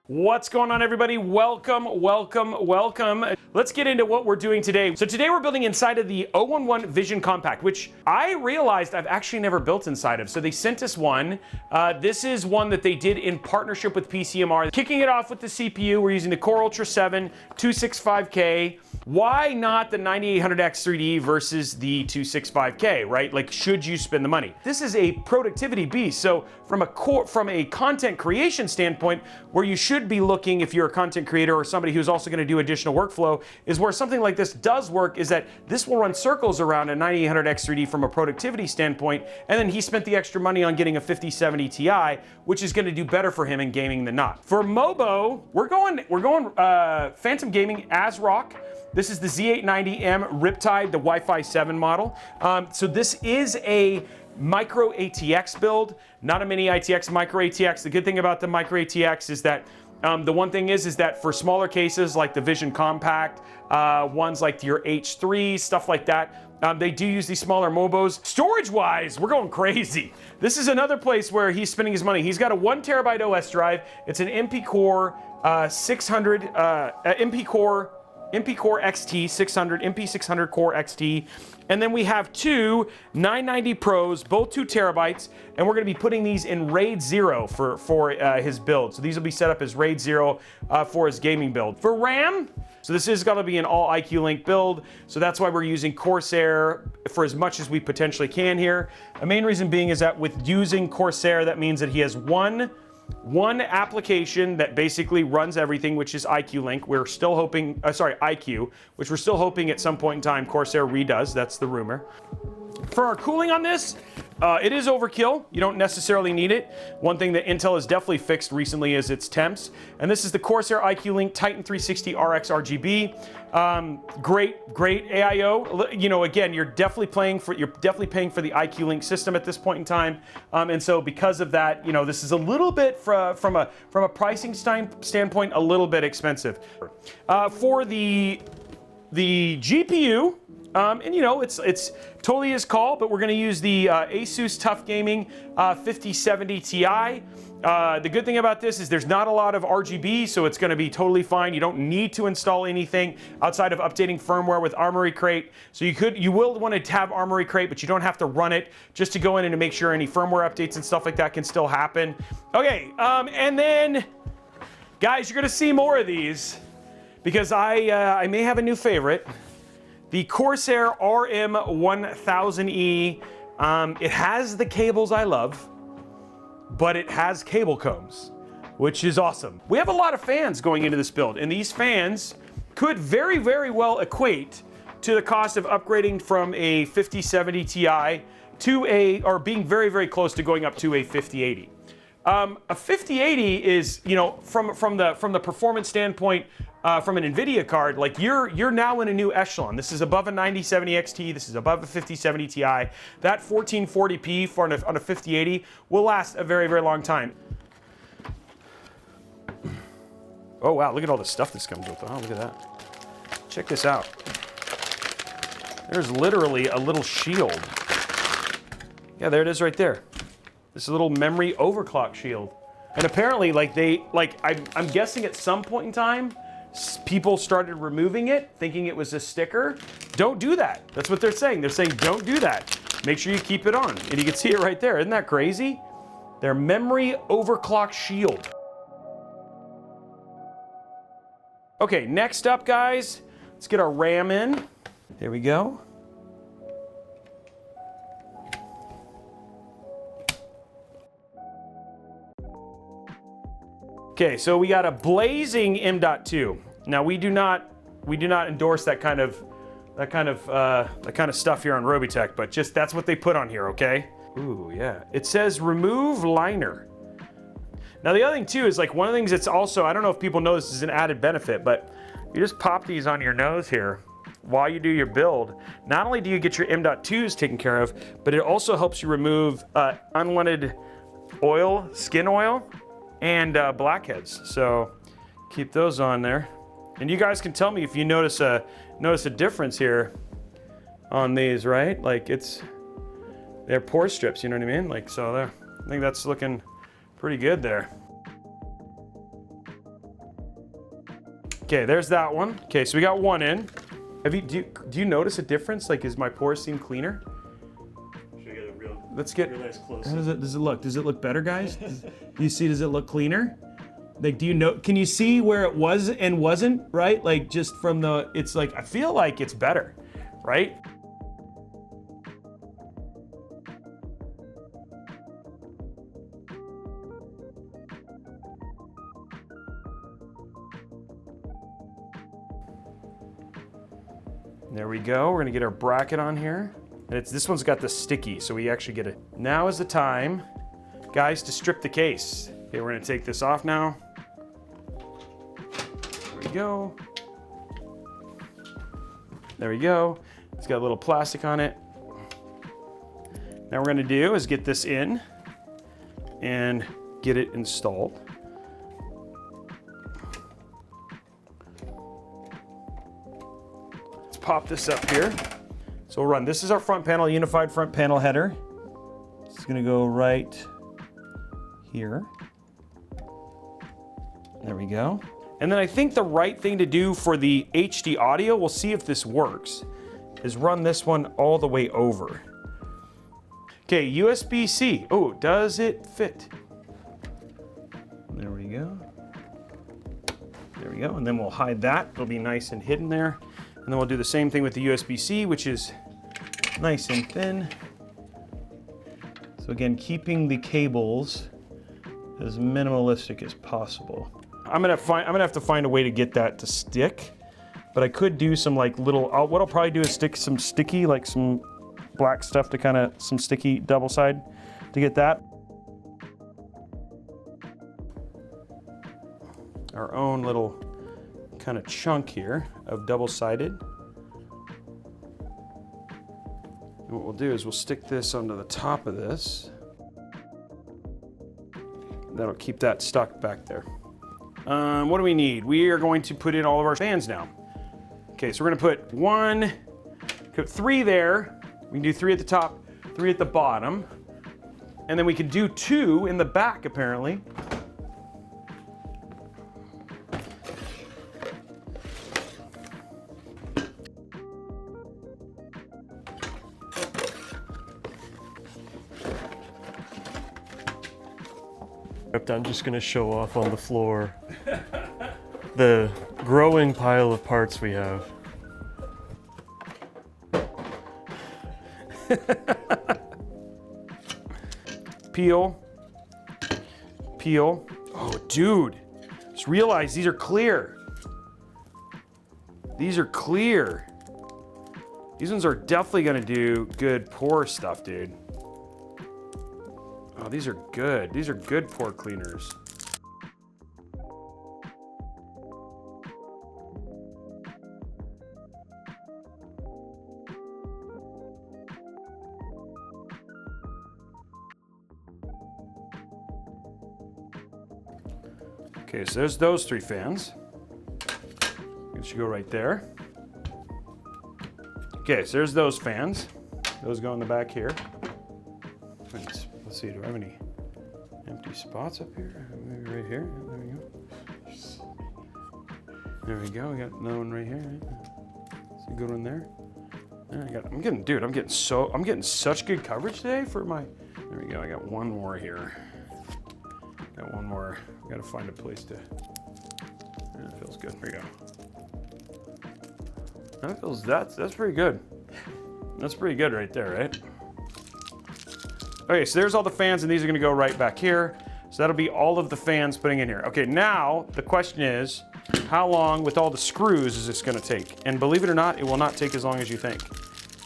What's going on, everybody? Welcome. Let's get into what we're doing today. So today we're building inside of the o11 Vision Compact, which I realized I've actually never built inside of. So they sent us one. This is one that they did in partnership with PCMR. Kicking it off with the CPU, we're using the Core Ultra 7 265K. Why not the 9800X 3D versus the 265K, right? Like, should you spend the money? This is a productivity beast. So from a content creation standpoint, where you should be looking if you're a content creator or somebody who's also going to do additional workflow, is where something like this does work, is that this will run circles around a 9800X 3D from a productivity standpoint, and then he spent the extra money on getting a 5070 Ti, which is going to do better for him in gaming than not. For Mobo, we're going Phantom Gaming ASRock. This is the Z890M Riptide, the Wi-Fi 7 model. So this is a micro ATX build, not a mini ITX, micro ATX. The good thing about the micro ATX is that the one thing is that for smaller cases like the Vision Compact, ones like your H3, stuff like that, they do use these smaller Mobos. Storage-wise, we're going crazy. This is another place where he's spending his money. He's got a 1 terabyte OS drive. It's an MP Core 600, MP Core XT 600, MP 600 Core XT. And then we have two 990 Pros, both 2 terabytes, and we're gonna be putting these in RAID 0 for his build. So these will be set up as RAID 0 for his gaming build. For RAM, so this is gonna be an all IQ Link build, so that's why we're using Corsair for as much as we potentially can here. The main reason being is that with using Corsair, that means that he has one application that basically runs everything, which is IQ Link. We're still hoping, IQ, which we're still hoping at some point in time Corsair redoes. That's the rumor. For our cooling on this, it is overkill. You don't necessarily need it. One thing that Intel has definitely fixed recently is its temps. And this is the Corsair IQ Link Titan 360 RX RGB. Great AIO. You know, again, you're definitely paying for the IQ Link system at this point in time. And so because of that, you know, this is a little bit from a pricing standpoint, a little bit expensive. For the GPU, and you know, it's totally his call, but we're gonna use the ASUS TUF GAMING 5070 Ti. The good thing about this is there's not a lot of RGB, so it's gonna be totally fine. You don't need to install anything outside of updating firmware with Armory Crate. So you will wanna have Armory Crate, but you don't have to run it, just to go in and to make sure any firmware updates and stuff like that can still happen. Okay, and then, guys, you're gonna see more of these, because I may have a new favorite. The Corsair RM1000E, it has the cables I love, but it has cable combs, which is awesome. We have a lot of fans going into this build, and these fans could very, very well equate to the cost of upgrading from a 5070 Ti to or being very, very close to going up to a 5080. A 5080 is, you know, from the performance standpoint, from an NVIDIA card, like you're now in a new echelon. This is above a 9070 XT. This is above a 5070 Ti. That 1440p on a 5080 will last a very, very long time. Oh wow, look at all the stuff this comes with. Oh, look at that. Check this out. There's literally a little shield. Yeah, there it is right there. This is a little memory overclock shield. And apparently, I'm guessing at some point in time, people started removing it, thinking it was a sticker. Don't do that. That's what they're saying. They're saying, don't do that. Make sure you keep it on. And you can see it right there. Isn't that crazy? Their memory overclock shield. Okay, next up, guys, let's get our RAM in. There we go. Okay, so we got a blazing M.2. Now we do not endorse that kind of stuff here on Robeytech, but just that's what they put on here, okay? Ooh, yeah. It says remove liner. Now the other thing too is, like, one of the things that's also, I don't know if people know this is an added benefit, but you just pop these on your nose here while you do your build. Not only do you get your M.2s taken care of, but it also helps you remove unwanted oil, skin oil, and blackheads. So keep those on there. And you guys can tell me if you notice a difference here on these, right? Like, they're pore strips, you know what I mean? Like, so there, I think that's looking pretty good there. Okay, there's that one. Okay, so we got one in. Do you notice a difference? Like, is my pores seem cleaner? Should I get a real, Let's get. real nice close? How does it look? Does it look better, guys? Do you see? Does it look cleaner? Like, do you know? Can you see where it was and wasn't? Right? Like, just from the. It's like I feel like it's better, right? There we go. We're gonna get our bracket on here. And this one's got the sticky, so we actually get it. Now is the time, guys, to strip the case. Okay, we're gonna take this off now. There we go. There we go. It's got a little plastic on it. Now what we're gonna do is get this in and get it installed. Pop this up here. So we'll run. This is our front panel, unified front panel header. It's gonna go right here. There we go. And then I think the right thing to do for the HD audio, we'll see if this works, is run this one all the way over. Okay, USB-C. Oh, does it fit? There we go. There we go. And then we'll hide that. It'll be nice and hidden there. And then we'll do the same thing with the USB-C, which is nice and thin. So again, keeping the cables as minimalistic as possible. I'm gonna have to find a way to get that to stick, but I could do some like little, what I'll probably do is stick some sticky, like some black stuff to kind of, some sticky double side to get that. Our own little kind of chunk here of double-sided. And what we'll do is we'll stick this onto the top of this. That'll keep that stuck back there. What do we need? We are going to put in all of our fans now. Okay, so we're gonna put 3 there. We can do 3 at the top, 3 at the bottom. And then we can do 2 in the back, apparently. I'm just gonna show off on the floor the growing pile of parts we have. Peel. Peel. Oh, dude. Just realized these are clear. These are clear. These ones are definitely gonna do good pore stuff, dude. Oh, these are good. These are good pore cleaners. Okay, so there's those 3 fans. It should go right there. Okay, so there's those fans. Those go in the back here. Let's see, do I have any empty spots up here? Maybe right here. There we go. We got another one right here. It's a good one there. I'm getting such good coverage today for my. There we go. I got one more here. Got one more. I got to find a place to. That feels good. There we go. That's pretty good. That's pretty good right there, right? Okay, so there's all the fans, and these are gonna go right back here. So that'll be all of the fans putting in here. Okay, now the question is, how long with all the screws is this gonna take? And believe it or not, it will not take as long as you think.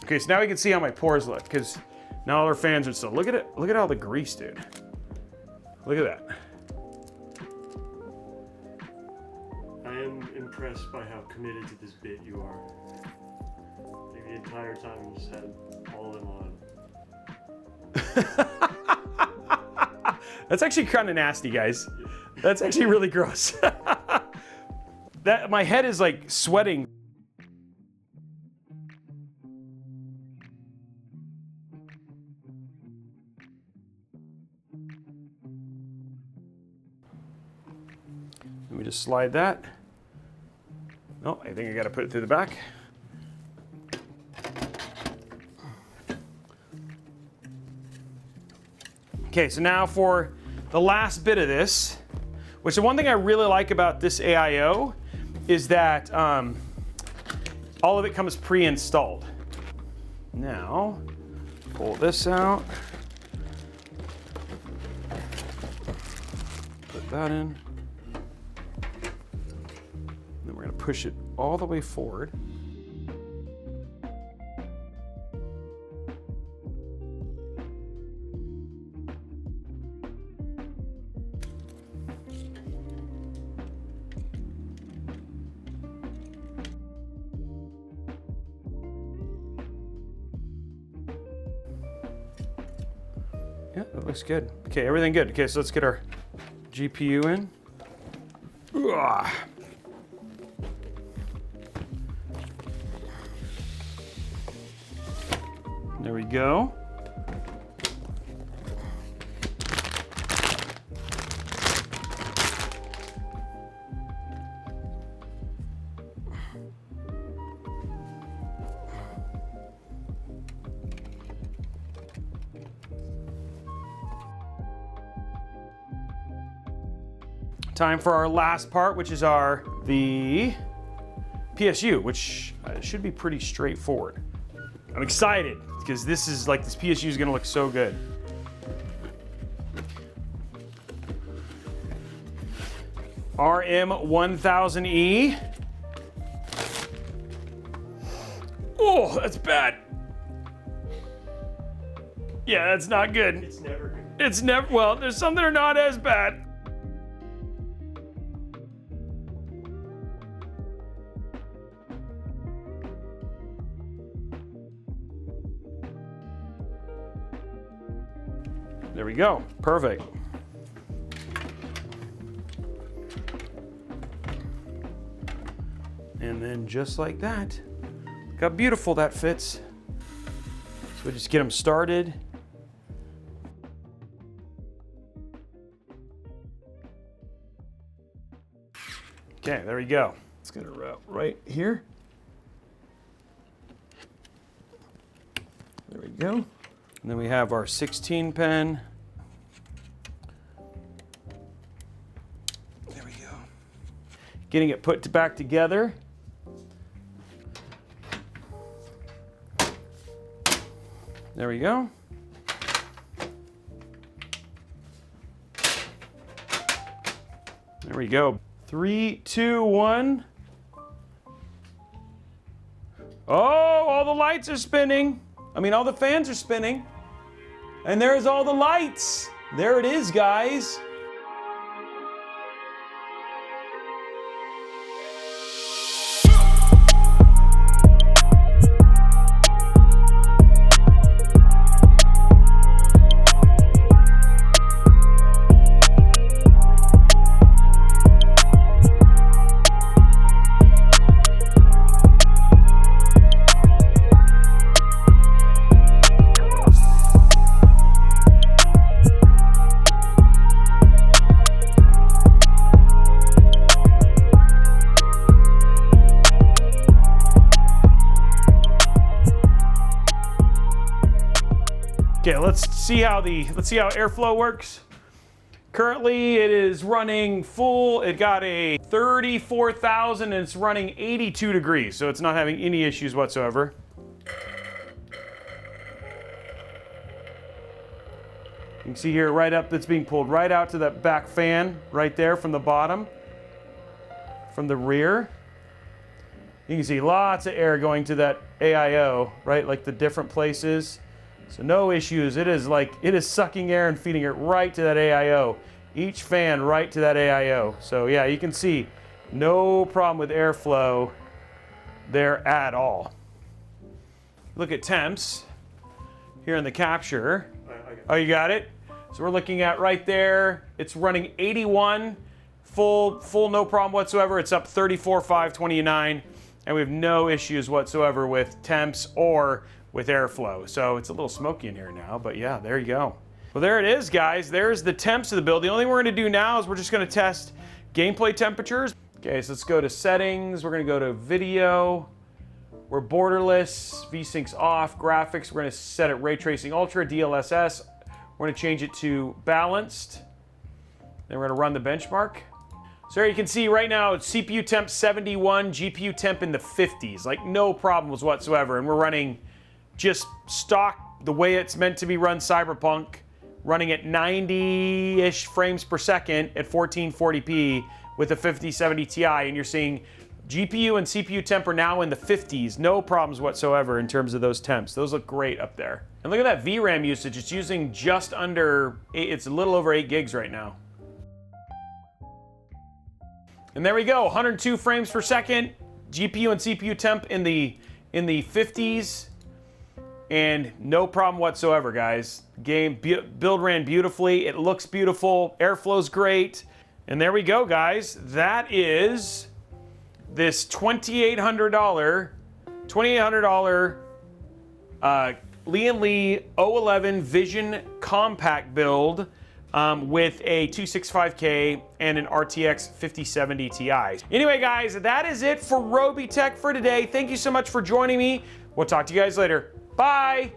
Okay, so now we can see how my pores look, because now all our fans are still. Look at it, look at all the grease, dude. Look at that. I am impressed by how committed to this bit you are. Like the entire time you just had all of them on. That's actually kind of nasty, guys. That's actually really gross. My head is like sweating. Let me just slide that. Oh, I think I gotta put it through the back. Okay, so now for the last bit of this, which the one thing I really like about this AIO is that all of it comes pre-installed. Now, pull this out. Put that in. Then we're gonna push it all the way forward. Yeah, that looks good. Okay, everything good. Okay, so let's get our GPU in. Ugh. There we go. Time for our last part, which is the PSU, which should be pretty straightforward. I'm excited because this PSU is gonna look so good. RM1000E. Oh, that's bad. Yeah, that's not good. It's never good. It's never, well, there's some that are not as bad. There we go, perfect. And then just like that, look how beautiful that fits. So we just get them started. Okay, there we go. Let's get it right here. There we go. And then we have our 16 pin. There we go. Getting it put back together. There we go. There we go. 3, 2, 1. Oh, all the lights are spinning. I mean, all the fans are spinning. And there's all the lights. There it is, guys. Okay, let's see how airflow works. Currently, it is running full. It got a 34,000 and it's running 82 degrees, so it's not having any issues whatsoever. You can see here right up, that's being pulled right out to that back fan right there from the bottom, from the rear. You can see lots of air going to that AIO, right? Like the different places. So no issues. It is sucking air and feeding it right to that AIO. Each fan right to that AIO. So yeah, you can see no problem with airflow there at all. Look at temps here in the capture. Oh, you got it? So we're looking at right there. It's running 81, full, no problem whatsoever. It's up 34,529, and we have no issues whatsoever with temps or with airflow. So it's a little smoky in here now, but yeah, there you go. Well, there it is, guys. There's the temps of the build. The only thing we're gonna do now is we're just gonna test gameplay temperatures. Okay, so let's go to settings. We're gonna go to video. We're borderless, VSync's off, graphics, we're gonna set it ray tracing ultra, DLSS. We're gonna change it to balanced. Then we're gonna run the benchmark. So here you can see right now, it's CPU temp 71, GPU temp in the 50s, like no problems whatsoever. And we're running just stock, the way it's meant to be run Cyberpunk, running at 90-ish frames per second at 1440p with a 5070 Ti, and you're seeing GPU and CPU temp are now in the 50s. No problems whatsoever in terms of those temps. Those look great up there. And look at that VRAM usage. It's using just under, it's a little over 8 gigs right now. And there we go, 102 frames per second. GPU and CPU temp in the 50s. And no problem whatsoever, guys. Build ran beautifully. It looks beautiful. Airflow's great. And there we go, guys. That is this $2,800 Lian Li o11 Vision compact build with a 265K and an RTX 5070 Ti. Anyway, guys, that is it for Robeytech for today. Thank you so much for joining me. We'll talk to you guys later. Bye.